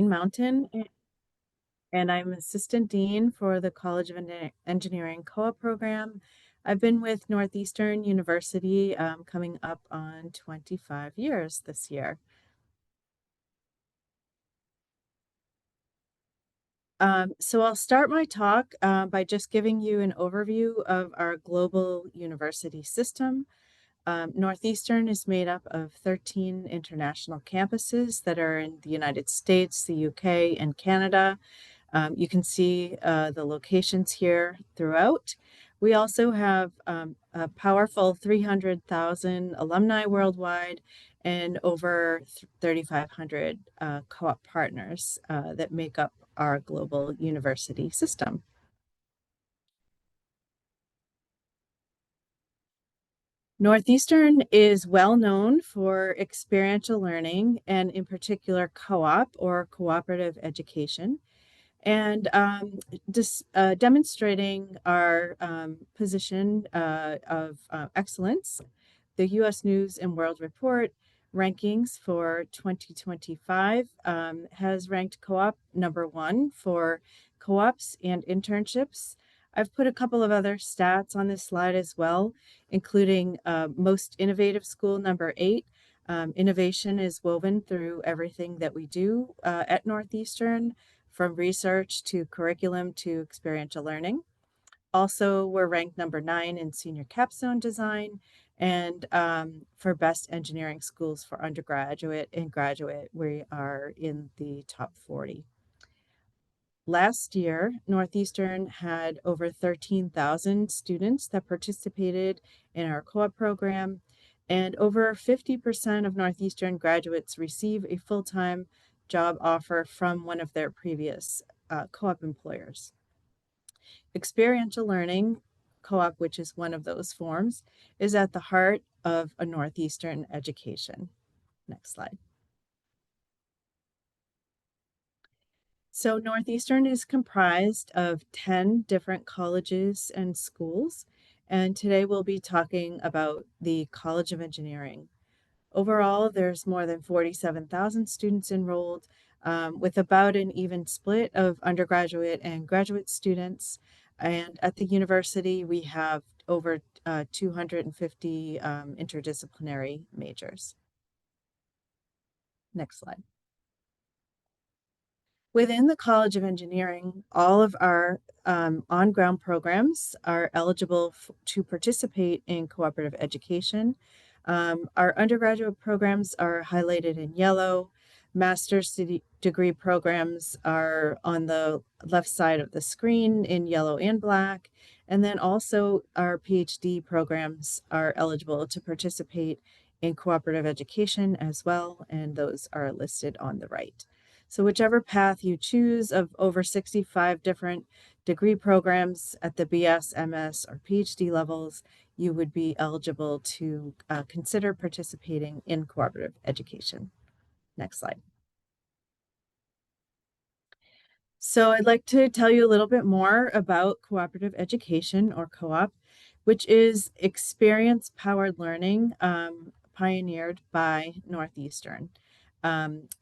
Mountain, and I'm Assistant Dean for the College of Engineering Co-op program. I've been with Northeastern University coming up on 25 years this year. So I'll start my talk by just giving you an overview of our global university system. Northeastern is made up of 13 international campuses that are in the United States, the UK, and Canada. You can see the locations here throughout. We also have a powerful 300,000 alumni worldwide and over 3,500 co-op partners that make up our global university system. Northeastern is well known for experiential learning and in particular co-op or cooperative education. And demonstrating our position of excellence, the U.S. News and World Report rankings for 2025 has ranked co-op #1 for co-ops and internships. I've put a couple of other stats on this slide as well, including most innovative school #8. Innovation is woven through everything that we do at Northeastern, from research to curriculum to experiential learning. Also, we're ranked #9 in senior capstone design and for best engineering schools for undergraduate and graduate, we are in the top 40. Last year, Northeastern had over 13,000 students that participated in our co-op program, and over 50% of Northeastern graduates receive a full-time job offer from one of their previous co-op employers. Experiential learning, co-op, which is one of those forms, is at the heart of a Northeastern education. Next slide. So Northeastern is comprised of 10 different colleges and schools, and today we'll be talking about the College of Engineering. Overall, there's more than 47,000 students enrolled, with about an even split of undergraduate and graduate students. And at the university, we have over 250 interdisciplinary majors. Next slide. Within the College of Engineering, all of our on-ground programs are eligible to participate in cooperative education. Our undergraduate programs are highlighted in yellow. Master's degree programs are on the left side of the screen in yellow and black. And then also our PhD programs are eligible to participate in cooperative education as well, and those are listed on the right. So whichever path you choose of over 65 different degree programs at the BS, MS, or PhD levels, you would be eligible to consider participating in cooperative education. Next slide. So I'd like to tell you a little bit more about cooperative education, or co-op, which is experience-powered learning pioneered by Northeastern.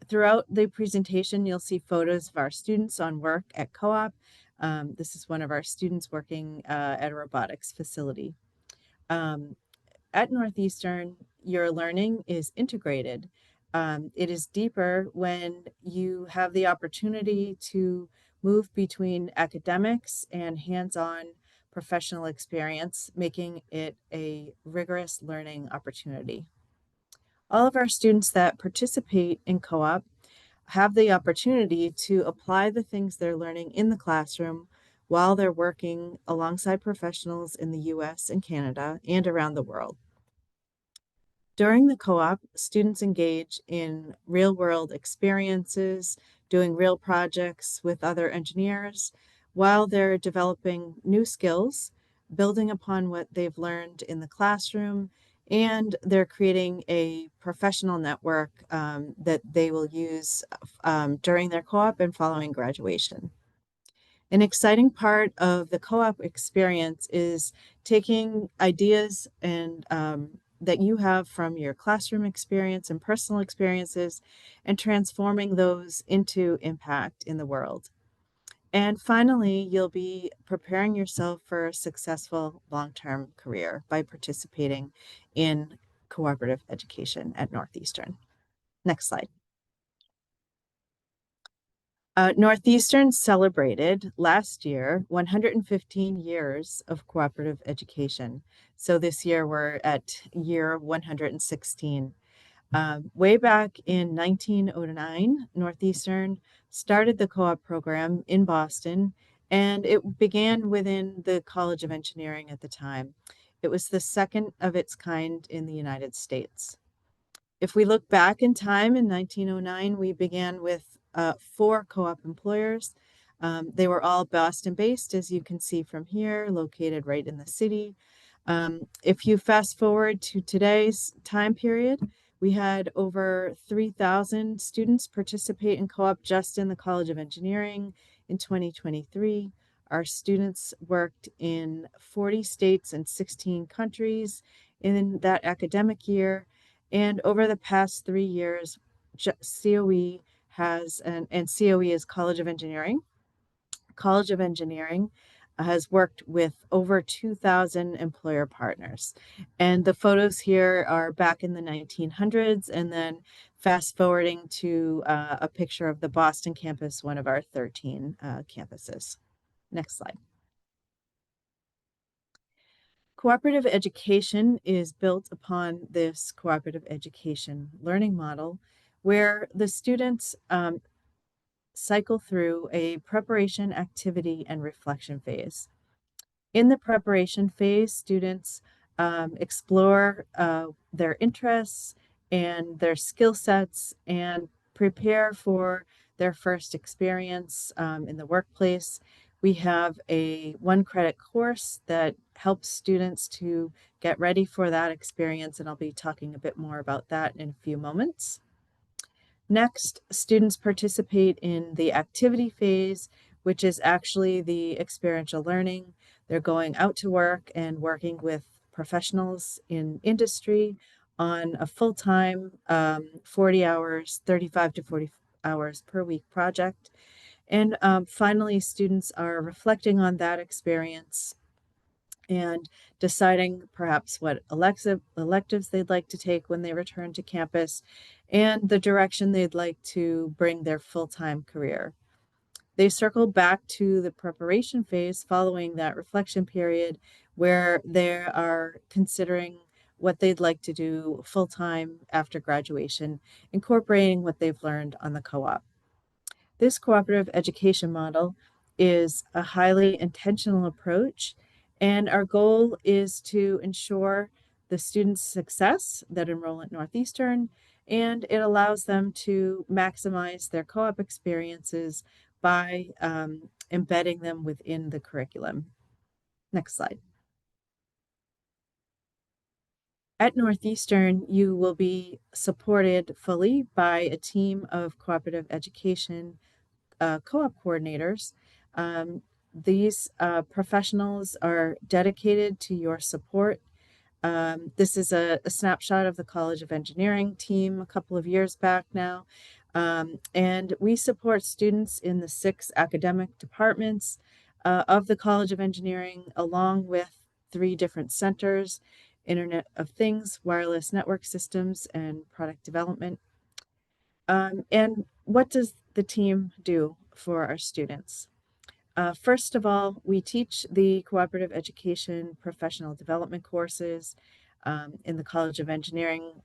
Throughout the presentation, you'll see photos of our students on work at co-op. This is one of our students working at a robotics facility. At Northeastern, your learning is integrated. It is deeper when you have the opportunity to move between academics and hands-on professional experience, making it a rigorous learning opportunity. All of our students that participate in co-op have the opportunity to apply the things they're learning in the classroom while they're working alongside professionals in the US and Canada and around the world. During the co-op, students engage in real-world experiences, doing real projects with other engineers, while they're developing new skills, building upon what they've learned in the classroom, and they're creating a professional network that they will use during their co-op and following graduation. An exciting part of the co-op experience is taking ideas and that you have from your classroom experience and personal experiences and transforming those into impact in the world. And finally, you'll be preparing yourself for a successful long-term career by participating in cooperative education at Northeastern. Next slide. Northeastern celebrated last year 115 years of cooperative education. So this year we're at year 116. Way back in 1909, Northeastern started the co-op program in Boston, and it began within the College of Engineering at the time. It was the second of its kind in the United States. If we look back in time in 1909, we began with 4 co-op employers. They were all Boston-based, as you can see from here, located right in the city. If you fast forward to today's time period, we had over 3,000 students participate in co-op just in the College of Engineering in 2023. Our students worked in 40 states and 16 countries in that academic year. And over the past 3 years, COE has, and COE is College of Engineering. College of Engineering has worked with over 2,000 employer partners. And the photos here are back in the 1900s, and then fast forwarding to a picture of the Boston campus, one of our 13 campuses. Next slide. Cooperative education is built upon this cooperative education learning model where the students cycle through a preparation, activity, and reflection phase. In the preparation phase, students explore their interests and their skill sets and prepare for their first experience in the workplace. We have a 1-credit course that helps students to get ready for that experience, and I'll be talking a bit more about that in a few moments. Next, students participate in the activity phase, which is actually the experiential learning. They're going out to work and working with professionals in industry on a full-time 40 hours, 35 to 40 hours per week project. And finally, students are reflecting on that experience and deciding perhaps what electives they'd like to take when they return to campus and the direction they'd like to bring their full-time career. They circle back to the preparation phase following that reflection period where they are considering what they'd like to do full-time after graduation, incorporating what they've learned on the co-op. This cooperative education model is a highly intentional approach, and our goal is to ensure the students' success that enroll at Northeastern, and it allows them to maximize their co-op experiences by embedding them within the curriculum. Next slide. At Northeastern, you will be supported fully by a team of cooperative education co-op coordinators. These professionals are dedicated to your support. This is a snapshot of the College of Engineering team a couple of years back now. And we support students in the 6 academic departments of the College of Engineering, along with 3 different centers: Internet of Things, wireless network systems, and product development. And what does the team do for our students? First of all, we teach the cooperative education professional development courses in the College of Engineering.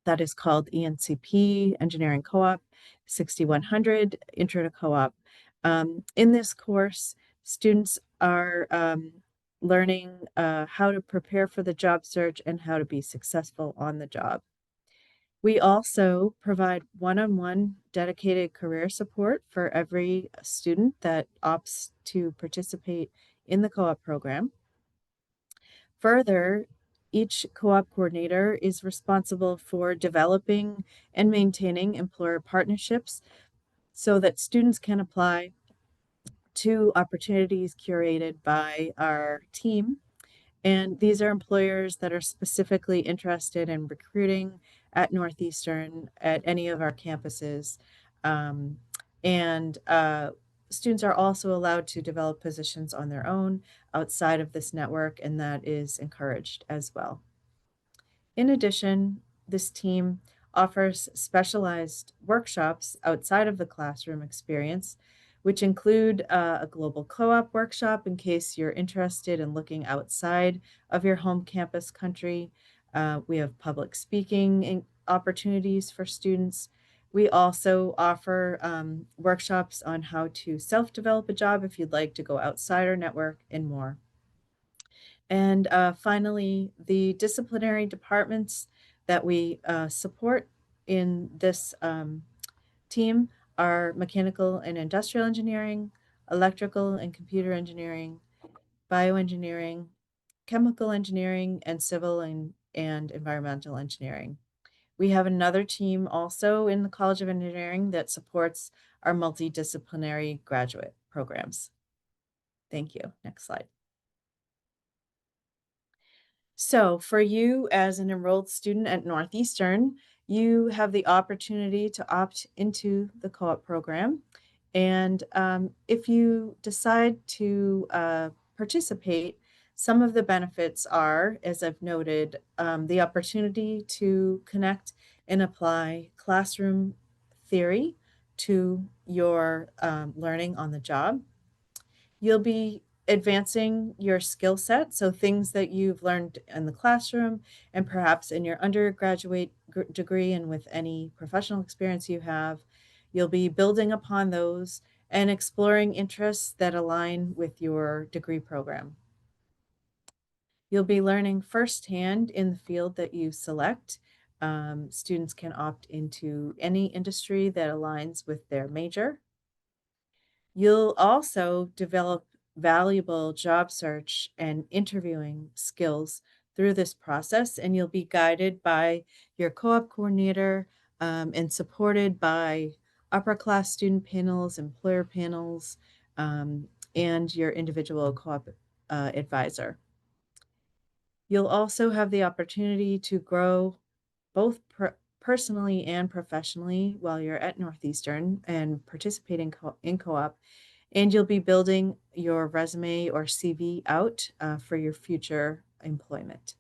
That is called ENCP, Engineering Co-op, 6100, Intro to Co-op. In this course, students are learning how to prepare for the job search and how to be successful on the job. We also provide one-on-one dedicated career support for every student that opts to participate in the co-op program. Further, each co-op coordinator is responsible for developing and maintaining employer partnerships so that students can apply to opportunities curated by our team. And these are employers that are specifically interested in recruiting at Northeastern at any of our campuses. Um, and students are also allowed to develop positions on their own outside of this network, and that is encouraged as well. In addition, this team offers specialized workshops outside of the classroom experience, which include a global co op workshop in case you're interested in looking outside of your home campus country. We have public speaking opportunities for students. We also offer workshops on how to self develop a job if you'd like to go outside our network and more. And finally, the disciplinary departments that we support in this team are mechanical and industrial engineering, electrical and computer engineering, bioengineering, chemical engineering, and civil and environmental engineering. We have another team also in the College of Engineering that supports our multidisciplinary graduate programs. Thank you. Next slide. So, for you as an enrolled student at Northeastern, you have the opportunity to opt into the co op program. And if you decide to participate, some of the benefits are, as I've noted, the opportunity to connect and apply classroom theory to your learning on the job. You'll be advancing your skill set, so things that you've learned in the classroom and perhaps in your undergraduate degree and with any professional experience you have, you'll be building upon those and exploring interests that align with your degree program. You'll be learning firsthand in the field that you select. Students can opt into any industry that aligns with their major. You'll also develop valuable job search and interviewing skills through this process, and you'll be guided by your co op coordinator and supported by upper class student panels, employer panels, and your individual co op advisor. You'll also have the opportunity to grow both personally and professionally while you're at Northeastern and participating in co op, and you'll be building your resume or CV out for your future employment.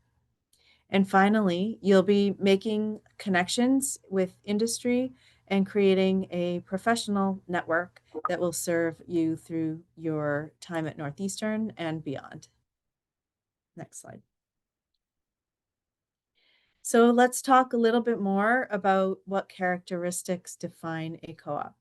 And finally, you'll be making connections with industry and creating a professional network that will serve you through your time at Northeastern and beyond. Next slide. So let's talk a little bit more about what characteristics define a co op.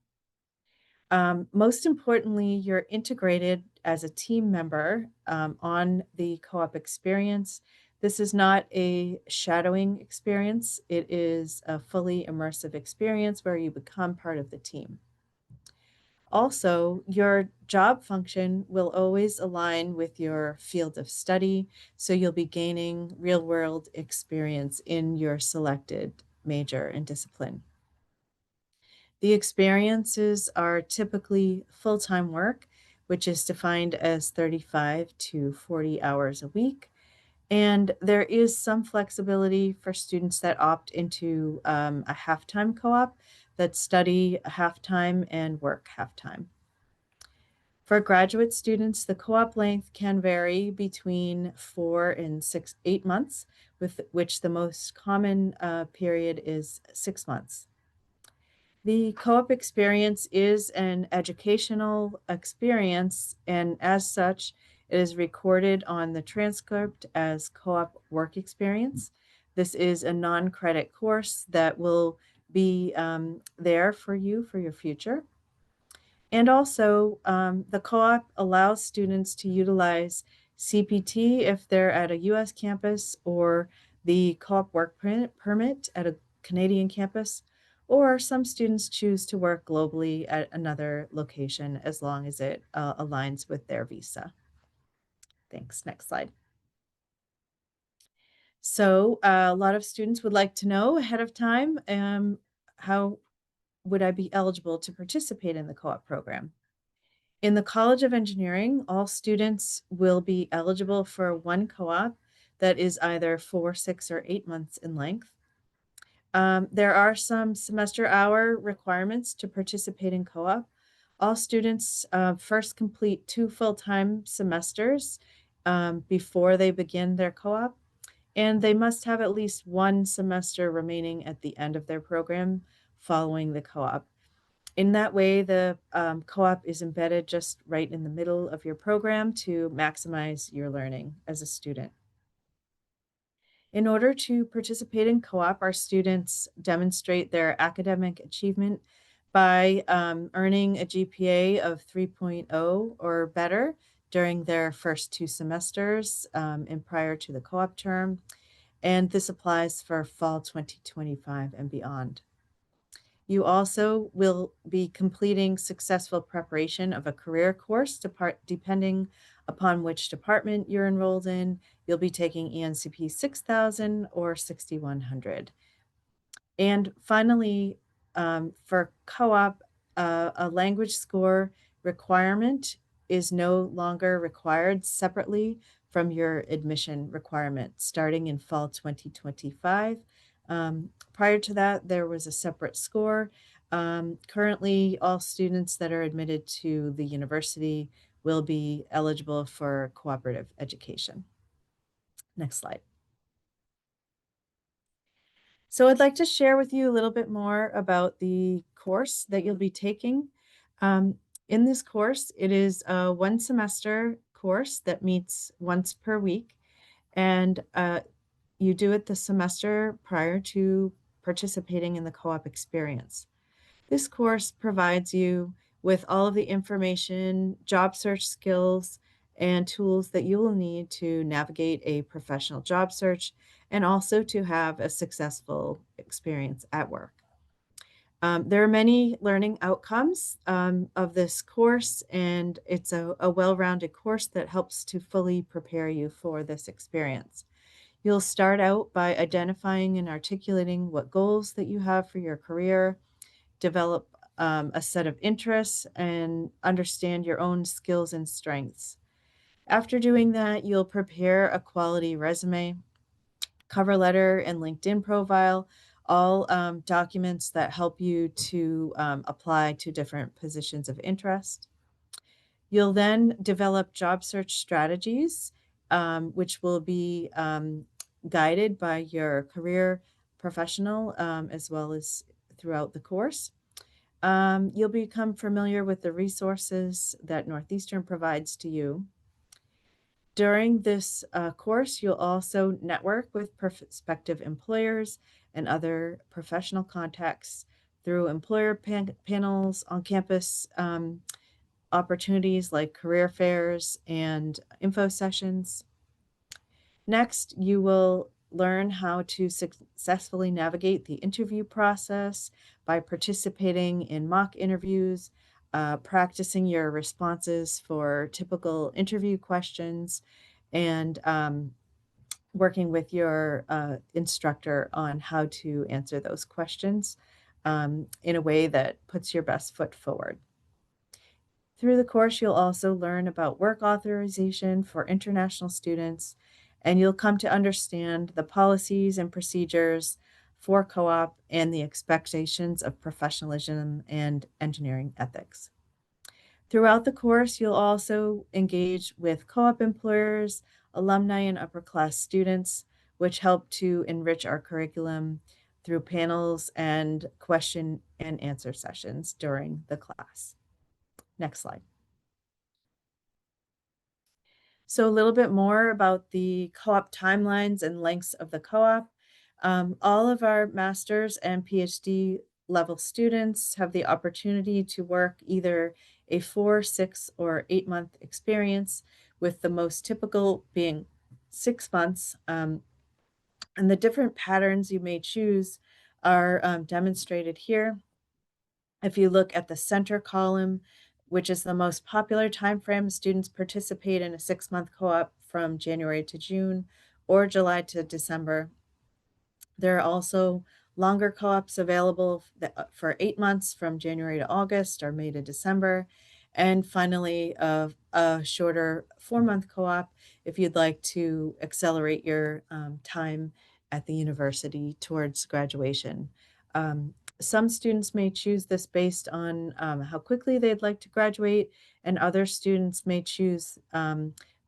Most importantly, you're integrated as a team member on the co op experience. This is not a shadowing experience, it is a fully immersive experience where you become part of the team. Also, your job function will always align with your field of study, so you'll be gaining real world experience in your selected major and discipline. The experiences are typically full time work, which is defined as 35 to 40 hours a week. And there is some flexibility for students that opt into a half-time co op that study half-time and work half-time. For graduate students, the co op length can vary between 4 and 8 months, with which the most common period is 6 months. The co op experience is an educational experience, and as such, it is recorded on the transcript as co op work experience. This is a non credit course that will be there for you for your future. And also, the co op allows students to utilize CPT if they're at a US campus or the co op work permit at a Canadian campus, or some students choose to work globally at another location as long as it aligns with their visa. Thanks. Next slide. So, a lot of students would like to know ahead of time how would I be eligible to participate in the co op program? In the College of Engineering, all students will be eligible for one co-op that is either 4, 6, or 8 months in length. There are some semester hour requirements to participate in co-op. All students first complete 2 full-time semesters before they begin their co-op, and they must have at least 1 semester remaining at the end of their program following the co-op. In that way, the co-op is embedded just right in the middle of your program to maximize your learning as a student. In order to participate in co-op, our students demonstrate their academic achievement by earning a GPA of 3.0 or better during their first 2 semesters and prior to the co-op term. And this applies for fall 2025 and beyond. You also will be completing successful preparation of a career course depending upon which department you're enrolled in. You'll be taking ENCP 6000 or 6100. And finally, for co-op, a language score requirement is no longer required separately from your admission requirement starting in fall 2025. Prior to that, there was a separate score. Currently, all students that are admitted to the university will be eligible for cooperative education. Next slide. So I'd like to share with you a little bit more about the course that you'll be taking. In this course, it is a 1 semester course that meets once per week, and you do it the semester prior to participating in the co-op experience. This course provides you with all of the information, job search skills, and tools that you will need to navigate a professional job search and also to have a successful experience at work. There are many learning outcomes of this course, and it's a well-rounded course that helps to fully prepare you for this experience. You'll start out by identifying and articulating what goals that you have for your career, develop a set of interests, and understand your own skills and strengths. After doing that, you'll prepare a quality resume, cover letter, and LinkedIn profile, all documents that help you to apply to different positions of interest. You'll then develop job search strategies, which will be guided by your career professional as well as throughout the course. You'll become familiar with the resources that Northeastern provides to you. During this course, you'll also network with prospective employers and other professional contacts through employer panels, on-campus opportunities like career fairs and info sessions. Next, you will learn how to successfully navigate the interview process by participating in mock interviews, practicing your responses for typical interview questions, and working with your instructor on how to answer those questions in a way that puts your best foot forward. Through the course, you'll also learn about work authorization for international students, and you'll come to understand the policies and procedures for co-op and the expectations of professionalism and engineering ethics. Throughout the course, you'll also engage with co-op employers, alumni, and upper-class students, which help to enrich our curriculum through panels and question and answer sessions during the class. Next slide. So a little bit more about the co-op timelines and lengths of the co-op. All of our master's and PhD level students have the opportunity to work either a 4, 6, or 8-month experience, with the most typical being 6 months. And the different patterns you may choose are demonstrated here. If you look at the center column, which is the most popular time frame, students participate in a 6-month co-op from January to June or July to December. There are also longer co-ops available for 8 months from January to August or May to December. And finally, a shorter 4-month co-op if you'd like to accelerate your time at the university towards graduation. Some students may choose this based on how quickly they'd like to graduate, and other students may choose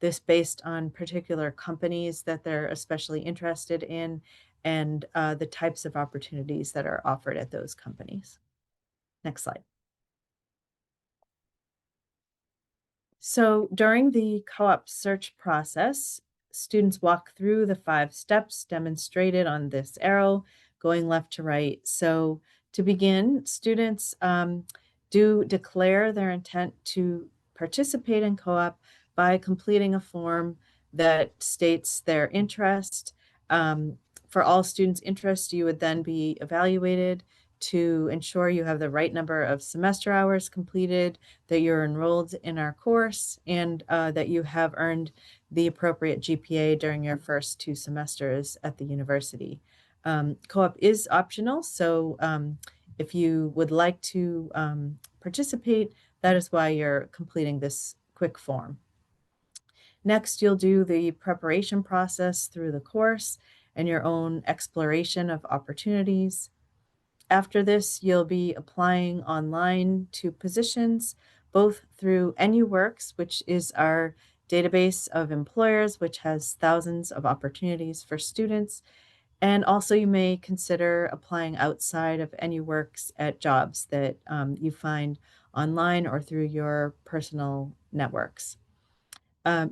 this based on particular companies that they're especially interested in and the types of opportunities that are offered at those companies. Next slide. So during the co-op search process, students walk through the 5 steps demonstrated on this arrow, going left to right. So to begin, students do declare their intent to participate in co-op by completing a form that states their interest. For all students' interest, you would then be evaluated to ensure you have the right number of semester hours completed, that you're enrolled in our course, and that you have earned the appropriate GPA during your first 2 semesters at the university. Co-op is optional, so if you would like to participate, that is why you're completing this quick form. Next, you'll do the preparation process through the course and your own exploration of opportunities. After this, you'll be applying online to positions, both through NUWorks, which is our database of employers, which has thousands of opportunities for students. And also you may consider applying outside of NUWorks at jobs that you find online or through your personal networks.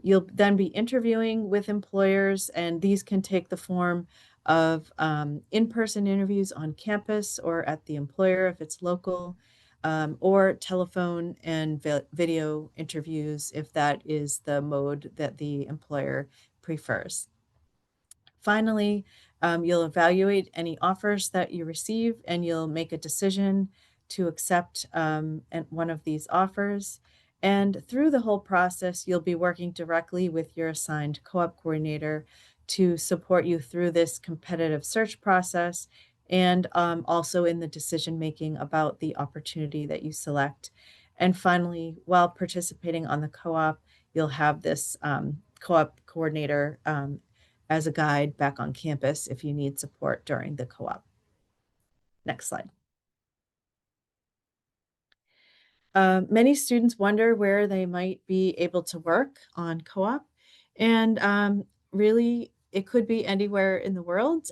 You'll then be interviewing with employers, and these can take the form of in-person interviews on campus or at the employer if it's local, or telephone and video interviews if that is the mode that the employer prefers. Finally, you'll evaluate any offers that you receive, and you'll make a decision to accept one of these offers. And through the whole process, you'll be working directly with your assigned co-op coordinator to support you through this competitive search process, and also in the decision making about the opportunity that you select. And finally, while participating on the co-op, you'll have this co-op coordinator as a guide back on campus if you need support during the co-op. Next slide. Many students wonder where they might be able to work on co-op, and really it could be anywhere in the world.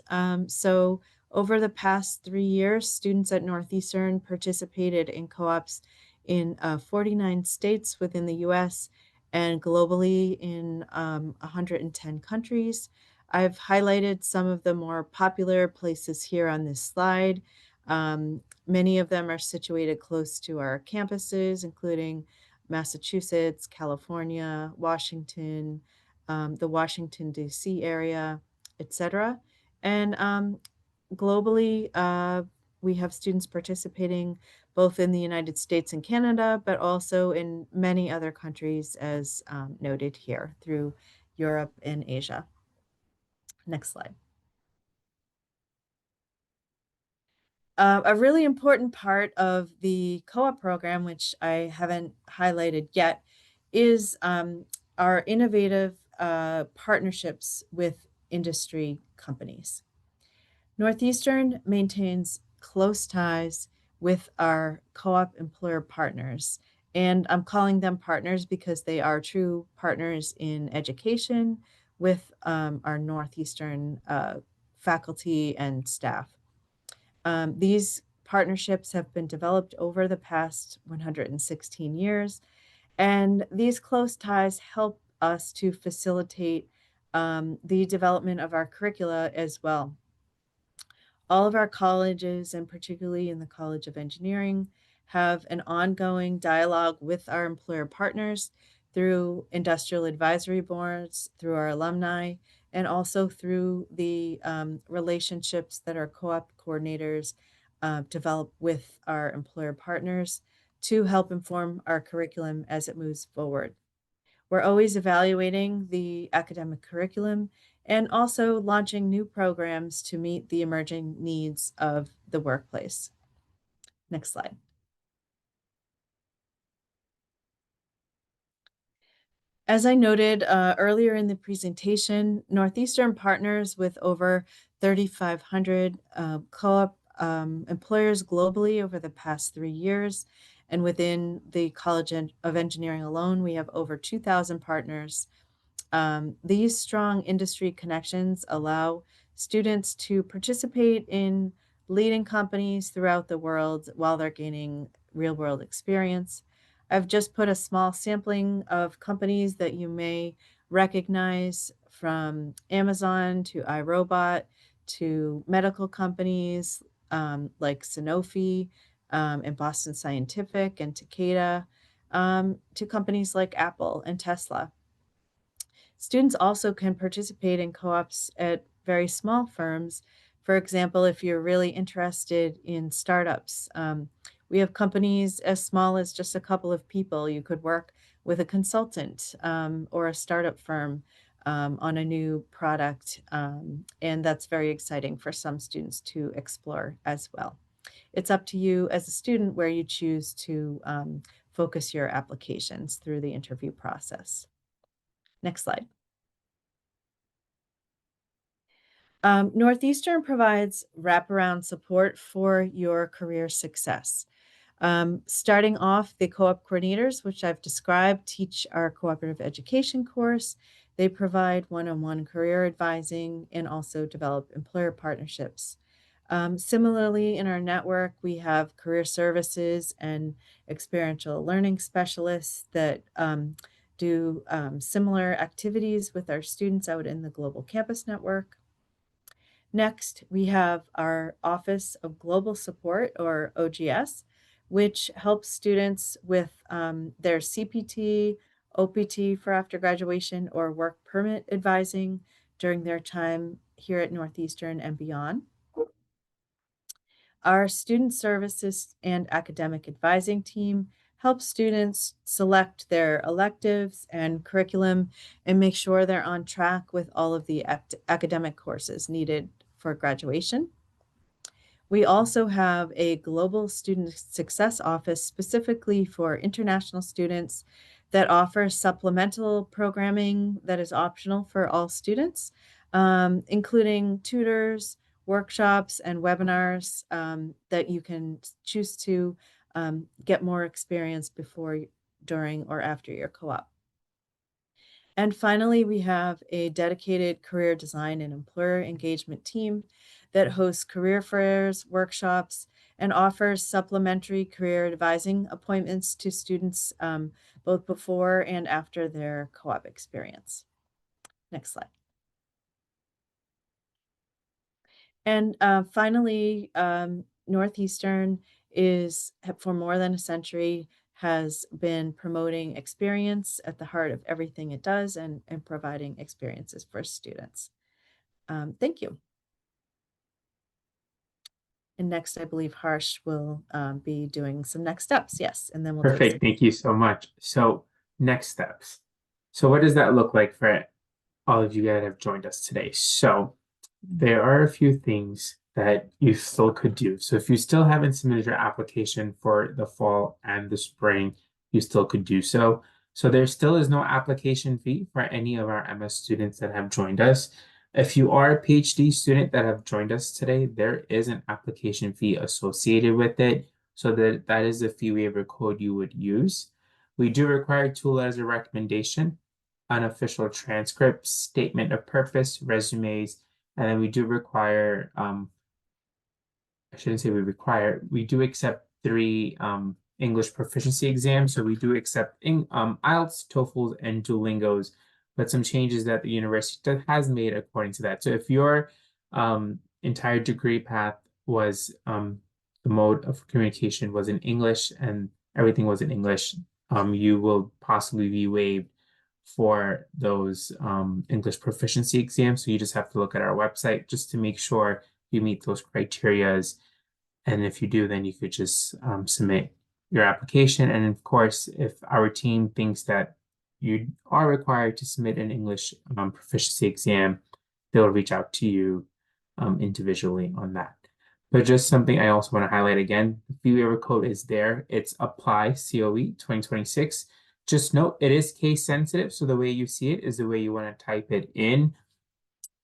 So over the past 3 years, students at Northeastern participated in co-ops in 49 states within the US and globally in 110 countries. I've highlighted some of the more popular places here on this slide. Many of them are situated close to our campuses, including Massachusetts, California, Washington, the Washington, D.C. area, etc. And globally, we have students participating both in the United States and Canada, but also in many other countries, as noted here, through Europe and Asia. Next slide. A really important part of the co-op program, which I haven't highlighted yet, is our innovative partnerships with industry companies. Northeastern maintains close ties with our co-op employer partners, and I'm calling them partners because they are true partners in education with our Northeastern faculty and staff. These partnerships have been developed over the past 116 years, and these close ties help us to facilitate the development of our curricula as well. All of our colleges, and particularly in the College of Engineering, have an ongoing dialogue with our employer partners through industrial advisory boards, through our alumni, and also through the relationships that our co-op coordinators develop with our employer partners to help inform our curriculum as it moves forward. We're always evaluating the academic curriculum and also launching new programs to meet the emerging needs of the workplace. Next slide. As I noted earlier in the presentation, Northeastern partners with over 3,500 co-op employers globally over the past 3 years. And within the College of Engineering alone, we have over 2,000 partners. These strong industry connections allow students to participate in leading companies throughout the world while they're gaining real world experience. I've just put a small sampling of companies that you may recognize, from Amazon to iRobot to medical companies like Sanofi and Boston Scientific and Takeda, to companies like Apple and Tesla. Students also can participate in co-ops at very small firms. For example, if you're really interested in startups, we have companies as small as just a couple of people. You could work with a consultant or a startup firm on a new product, and that's very exciting for some students to explore as well. It's up to you as a student where you choose to focus your applications through the interview process. Next slide. Northeastern provides wraparound support for your career success. Starting off, the co-op coordinators, which I've described, teach our cooperative education course. They provide one-on-one career advising and also develop employer partnerships. Similarly, in our network, we have career services and experiential learning specialists that do similar activities with our students out in the Global Campus Network. Next, we have our Office of Global Support, or OGS, which helps students with their CPT, OPT for after graduation, or work permit advising during their time here at Northeastern and beyond. Our Student Services and Academic Advising team helps students select their electives and curriculum and make sure they're on track with all of the academic courses needed for graduation. We also have a Global Student Success Office specifically for international students that offers supplemental programming that is optional for all students, including tutors, workshops, and webinars that you can choose to get more experience before, during, or after your co-op. And finally, we have a dedicated career design and employer engagement team that hosts career fairs, workshops, and offers supplementary career advising appointments to students both before and after their co-op experience. Next slide. And finally, Northeastern is, for more than a century, has been promoting experience at the heart of everything it does and providing experiences for students. Thank you. And next, I believe Harsh will be doing some next steps. Yes, and then we'll Perfect. Thank you so much. So next steps. So what does that look like for all of you that have joined us today? So there are a few things that you still could do. So if you still haven't submitted your application for the fall and the spring, you still could do so. So there still is no application fee for any of our MS students that have joined us. If you are a PhD student that have joined us today, there is an application fee associated with it. So that is the fee waiver code you would use. We do require 2 letters of recommendation, unofficial transcripts, statement of purpose, resumes, and then we do require, I shouldn't say we do accept 3 English proficiency exams. So we do accept IELTS, TOEFLs, and Duolingos, but some changes that the university has made according to that. So if your entire degree path was the mode of communication was in English and everything was in English, you will possibly be waived for those English proficiency exams. So you just have to look at our website just to make sure you meet those criterias. And if you do, then you could just submit your application. And of course, if our team thinks that you are required to submit an English proficiency exam, they'll reach out to you individually on that. But just something I also want to highlight again, the fee waiver code is there. It's apply COE 2026. Just note it is case sensitive, so the way you see it is the way you want to type it in.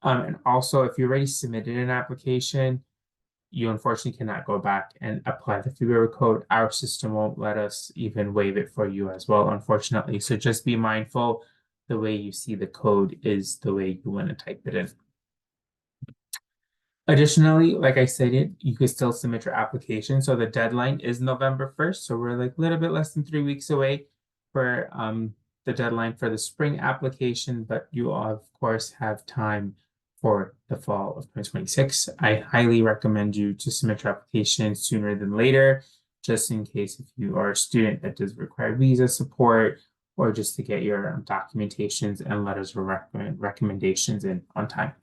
And also, if you already submitted an application, you unfortunately cannot go back and apply the February code. Our system won't let us even waive it for you as well, unfortunately. So just be mindful the way you see the code is the way you want to type it in. Additionally, like I stated, you could still submit your application. So the deadline is November 1st. So we're like a little bit less than 3 weeks away for the deadline for the spring application, but you of course have time for the fall of 2026. I highly recommend you to submit your application sooner than later, just in case if you are a student that does require visa support or just to get your documentations and letters of recommendations in on time.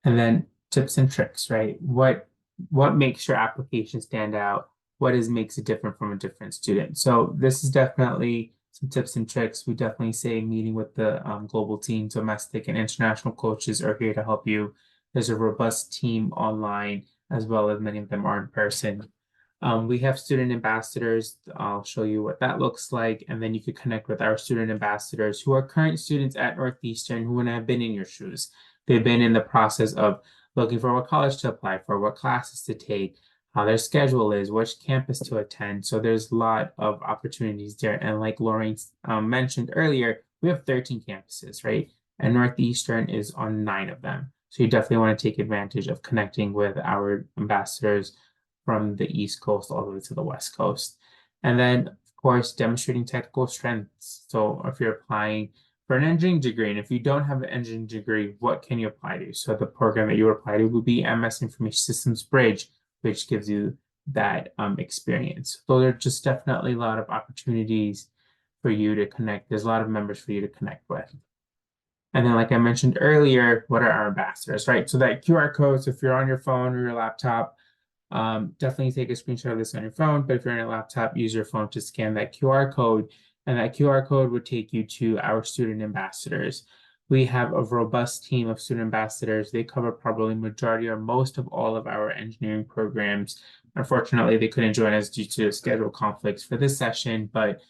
And then tips and tricks, right? What makes your application stand out? What makes it different from a different student? So this is definitely some tips and tricks. We definitely say meeting with the global team, domestic and international coaches are here to help you. There's a robust team online, as well as many of them are in person. We have student ambassadors. I'll show you what that looks like. And then you could connect with our student ambassadors who are current students at Northeastern who would have been in your shoes. They've been in the process of looking for what college to apply for, what classes to take, how their schedule is, which campus to attend. So there's a lot of opportunities there. And like Lorraine mentioned earlier, we have 13 campuses, right? And Northeastern is on 9 of them. So you definitely want to take advantage of connecting with our ambassadors from the East Coast all the way to the West Coast. And then, of course, demonstrating technical strengths. So if you're applying for an engineering degree, and if you don't have an engineering degree, what can you apply to? So the program that you apply to would be MS Information Systems Bridge, which gives you that experience. So there are just definitely a lot of opportunities for you to connect. There's a lot of members for you to connect with. And then, like I mentioned earlier, what are our ambassadors, right? So that QR code, so if you're on your phone or your laptop, definitely take a screenshot of this on your phone, but if you're on a laptop, use your phone to scan that QR code, and that QR code would take you to our student ambassadors. We have a robust team of student ambassadors. They cover probably majority or most of all of our engineering programs. Unfortunately, they couldn't join us due to schedule conflicts for this session, but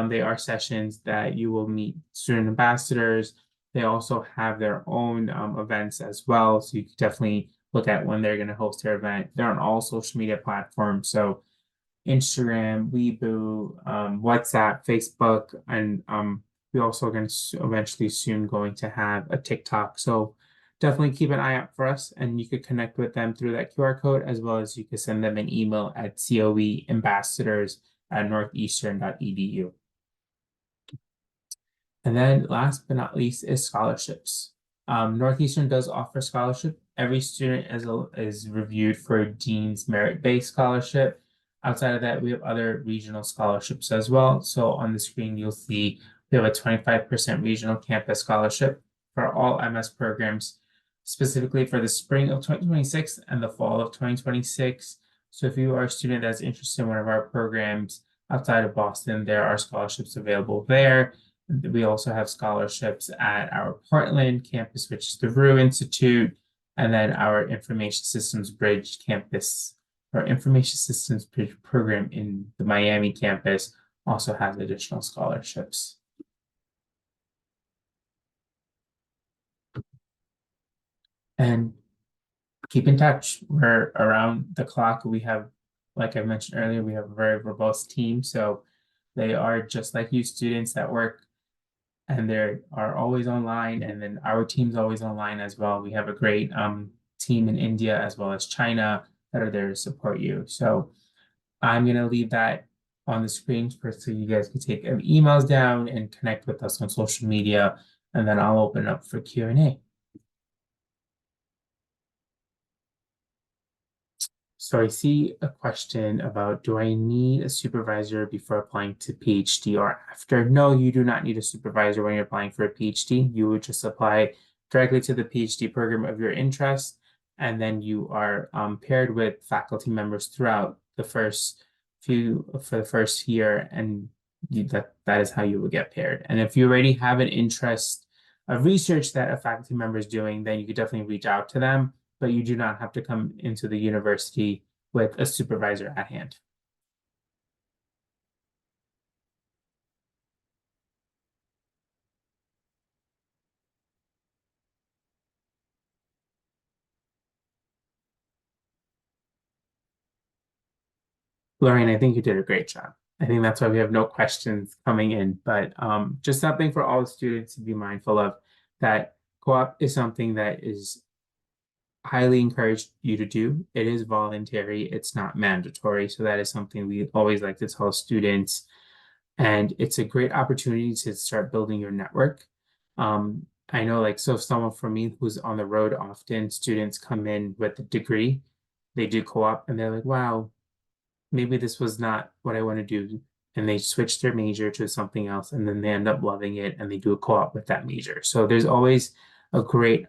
they are sessions that you will meet student ambassadors. They also have their own events as well, so you could definitely look at when they're going to host their event. They're on all social media platforms. So Instagram, Weibo, WhatsApp, Facebook, and we also are going to eventually soon going to have a TikTok. So definitely keep an eye out for us, and you could connect with them through that QR code, as well as you could send them an email at coeambassadors@northeastern.edu. And then last but not least is scholarships. Northeastern does offer scholarship. Every student is reviewed for Dean's merit-based scholarship. Outside of that, we have other regional scholarships as well. So on the screen, you'll see we have a 25% regional campus scholarship for all MS programs, specifically for the spring of 2026 and the fall of 2026. So if you are a student that's interested in one of our programs outside of Boston, there are scholarships available there. We also have scholarships at our Portland campus, which is the Rue Institute, and then our Information Systems Bridge campus, our Information Systems Bridge program in the Miami campus also has additional scholarships. And keep in touch. We're around the clock. We have, like I mentioned earlier, we have a very robust team. So they are just like you students that work and they are always online, and then our team's always online as well. We have a great team in India as well as China that are there to support you. So I'm gonna leave that on the screen for so you guys can take emails down and connect with us on social media, and then I'll open up for Q&A. So I see a question about, do I need a supervisor before applying to PhD or after? No, you do not need a supervisor when you're applying for a PhD. You would just apply directly to the PhD program of your interest, and then you are paired with faculty members throughout the first for the first year, and that is how you will get paired. And if you already have an interest of research that a faculty member is doing, then you could definitely reach out to them, but you do not have to come into the university with a supervisor at hand. Lorraine, I think you did a great job. I think that's why we have no questions coming in, but just something for all the students to be mindful of that co-op is something that is highly encouraged you to do. It is voluntary, it's not mandatory. So that is something we always like to tell students. And it's a great opportunity to start building your network. I know, like, so if someone for me who's on the road often, students come in with a degree, they do co-op, and they're like, wow, maybe this was not what I want to do. And they switch their major to something else, and then they end up loving it and they do a co-op with that major. So there's always a great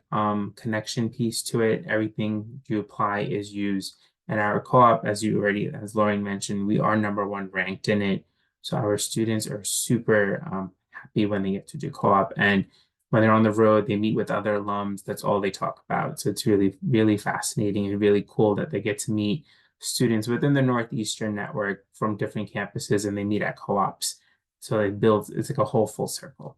connection piece to it. Everything you apply is used. And our co-op, as Lauren mentioned, we are #1 ranked in it. So our students are super happy when they get to do co-op. And when they're on the road, they meet with other alums. That's all they talk about. So it's really, really fascinating and really cool that they get to meet students within the Northeastern network from different campuses and they meet at co-ops. So it's like a whole full circle.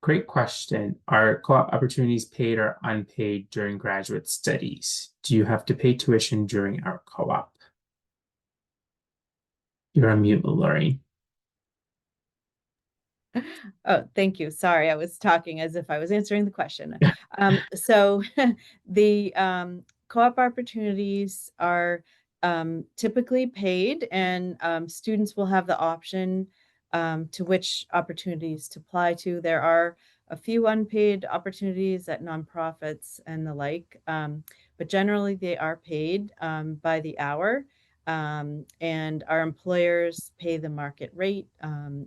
Great question. Are co-op opportunities paid or unpaid during graduate studies? Do you have to pay tuition during our co-op? You're on mute, Lori. Oh, thank you. Sorry, I was talking as if I was answering the question. So the co-op opportunities are typically paid, and students will have the option to which opportunities to apply to. There are a few unpaid opportunities at nonprofits and the like, but generally they are paid by the hour. And our employers pay the market rate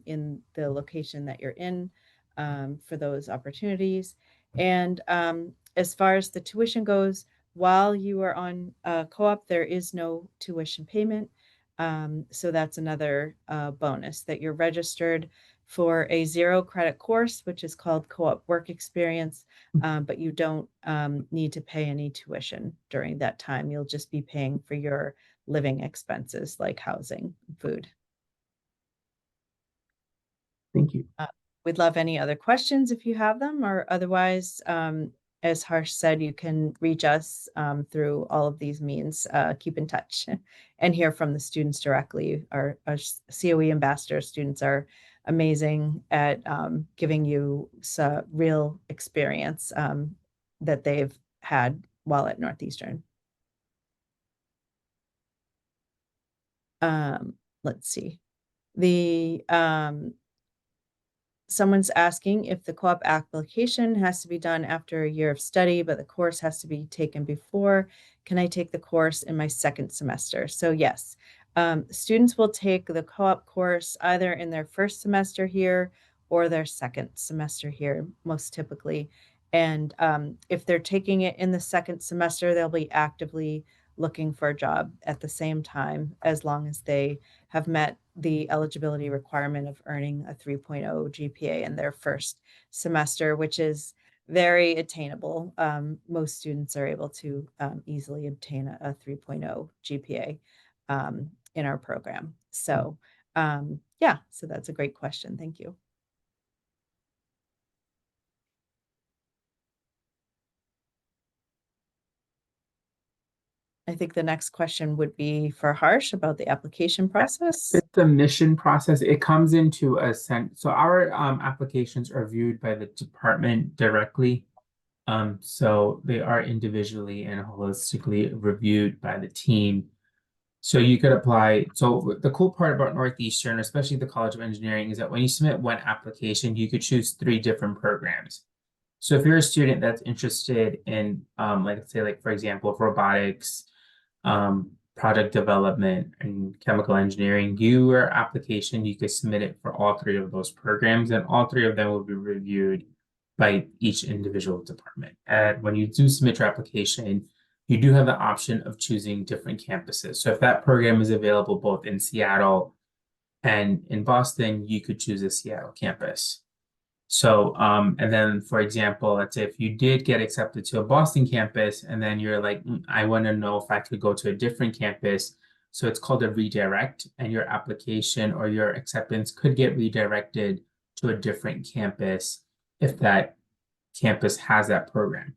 in the location that you're in for those opportunities. And as far as the tuition goes, while you are on co-op, there is no tuition payment. So that's another bonus that you're registered for a 0 credit course, which is called Co-op Work Experience, but you don't need to pay any tuition during that time. You'll just be paying for your living expenses like housing, food. Thank you. We'd love any other questions if you have them, or otherwise, as Harsh said, you can reach us through all of these means. Keep in touch and hear from the students directly. Our COE ambassador students are amazing at giving you real experience that they've had while at Northeastern. Let's see. The Someone's asking if the co-op application has to be done after a year of study, but the course has to be taken before. Can I take the course in my second semester? So yes, students will take the co-op course either in their first semester here or their second semester here, most typically. And if they're taking it in the second semester, they'll be actively looking for a job at the same time, as long as they have met the eligibility requirement of earning a 3.0 GPA in their first semester, which is very attainable. Most students are able to easily obtain a 3.0 GPA in our program. So yeah, so that's a great question. Thank you. I think the next question would be for Harsh about the application process. It's the mission process. It comes into a sense. So our applications are viewed by the department directly. So they are individually and holistically reviewed by the team. So you could apply. So the cool part about Northeastern, especially the College of Engineering, is that when you submit one application, you could choose 3 different programs. So if you're a student that's interested in, like say, like for example, robotics, product development, and chemical engineering, your application, you could submit it for all 3 of those programs, and all 3 of them will be reviewed by each individual department. And when you do submit your application, you do have the option of choosing different campuses. So if that program is available both in Seattle and in Boston, you could choose a Seattle campus. So, and then for example, let's say if you did get accepted to a Boston campus and then you're like, I want to know if I could go to a different campus. So it's called a redirect, and your application or your acceptance could get redirected to a different campus if that campus has that program.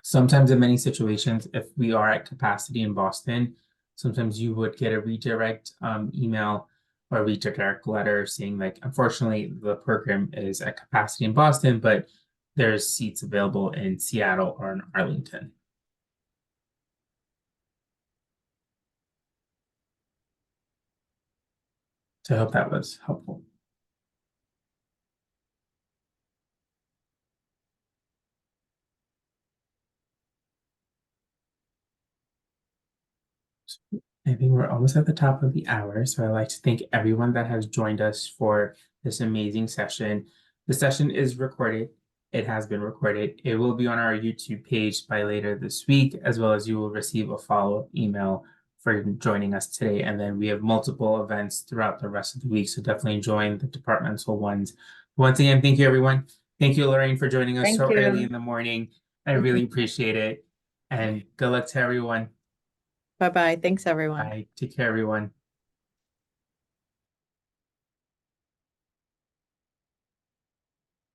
Sometimes in many situations, if we are at capacity in Boston, sometimes you would get a redirect email or a redirect letter saying like, unfortunately, the program is at capacity in Boston, but there's seats available in Seattle or in Arlington. So I hope that was helpful. I think we're almost at the top of the hour, so I'd like to thank everyone that has joined us for this amazing session. The session is recorded. It has been recorded. It will be on our YouTube page by later this week, as well as you will receive a follow-up email for joining us today. And then we have multiple events throughout the rest of the week, so definitely join the departmental ones. Once again, thank you, everyone. Thank you, Lorraine, for joining us Thank so early you. in the morning. I really appreciate it. And good luck to everyone. Bye bye. Thanks, everyone. Bye. Take care, everyone.